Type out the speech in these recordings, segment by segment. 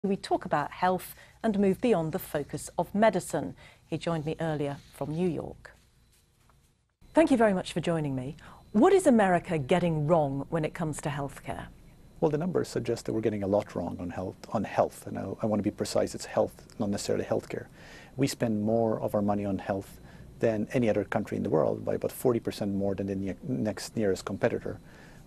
We talk about health and move beyond the focus of medicine. He joined me earlier from New York. Thank you very much for joining me. What is America getting wrong when it comes to healthcare? Well, the numbers suggest that we're getting a lot wrong on health. And I want to be precise, it's health, not necessarily healthcare. We spend more of our money on health than any other country in the world, by about 40% more than the next nearest competitor.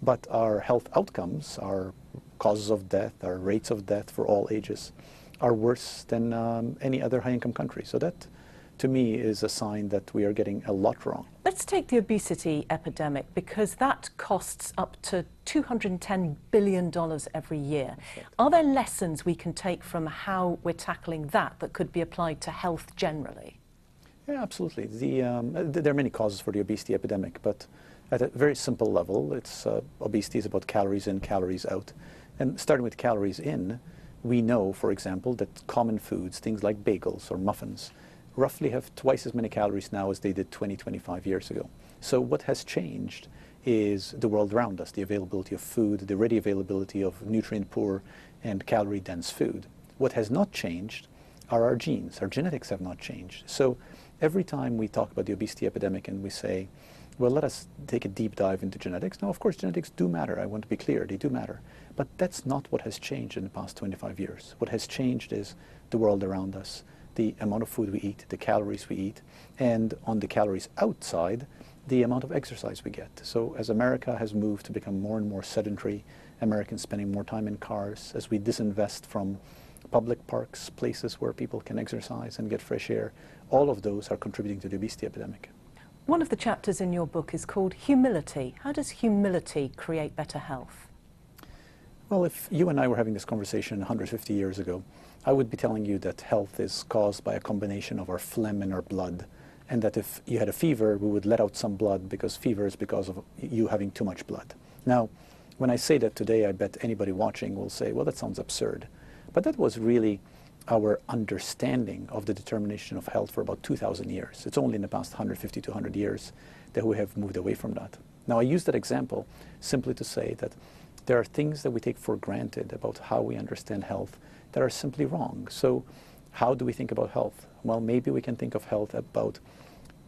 But our health outcomes, our causes of death, our rates of death for all ages, are worse than any other high-income country. So that, to me, is a sign that we are getting a lot wrong. Let's take the obesity epidemic, because that costs up to $210 billion every year. Are there lessons we can take from how we're tackling that could be applied to health generally? Yeah, absolutely. There are many causes for the obesity epidemic, but at a very simple level, obesity is about calories in, calories out. And starting with calories in, we know, for example, that common foods, things like bagels or muffins, roughly have twice as many calories now as they did 20, 25 years ago. So what has changed is the world around us, the availability of food, the ready availability of nutrient-poor and calorie-dense food. What has not changed are our genes. Our genetics have not changed. So every time we talk about the obesity epidemic and we say, well, let us take a deep dive into genetics. Now, of course, genetics do matter. I want to be clear, they do matter. But that's not what has changed in the past 25 years. What has changed is the world around us, the amount of food we eat, the calories we eat, and on the calories outside, the amount of exercise we get. So as America has moved to become more and more sedentary, Americans spending more time in cars, as we disinvest from public parks, places where people can exercise and get fresh air, all of those are contributing to the obesity epidemic. One of the chapters in your book is called Humility. How does humility create better health? Well, if you and I were having this conversation 150 years ago, I would be telling you that health is caused by a combination of our phlegm and our blood, and that if you had a fever, we would let out some blood because fever is because of you having too much blood. Now, when I say that today, I bet anybody watching will say, well, that sounds absurd. But that was really our understanding of the determination of health for about 2,000 years. It's only in the past 150 to 100 years that we have moved away from that. Now, I use that example simply to say that there are things that we take for granted about how we understand health that are simply wrong. So how do we think about health? Well, maybe we can think of health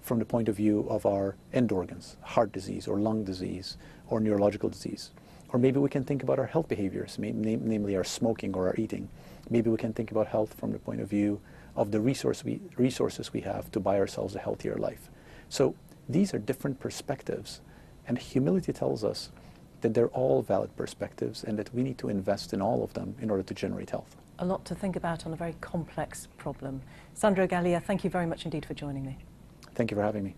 from the point of view of our end organs, heart disease or lung disease or neurological disease. Or maybe we can think about our health behaviors, namely our smoking or our eating. Maybe we can think about health from the point of view of the resources we have to buy ourselves a healthier life. So these are different perspectives, and humility tells us that they're all valid perspectives and that we need to invest in all of them in order to generate health. A lot to think about on a very complex problem. Sandro Galea, thank you very much indeed for joining me. Thank you for having me.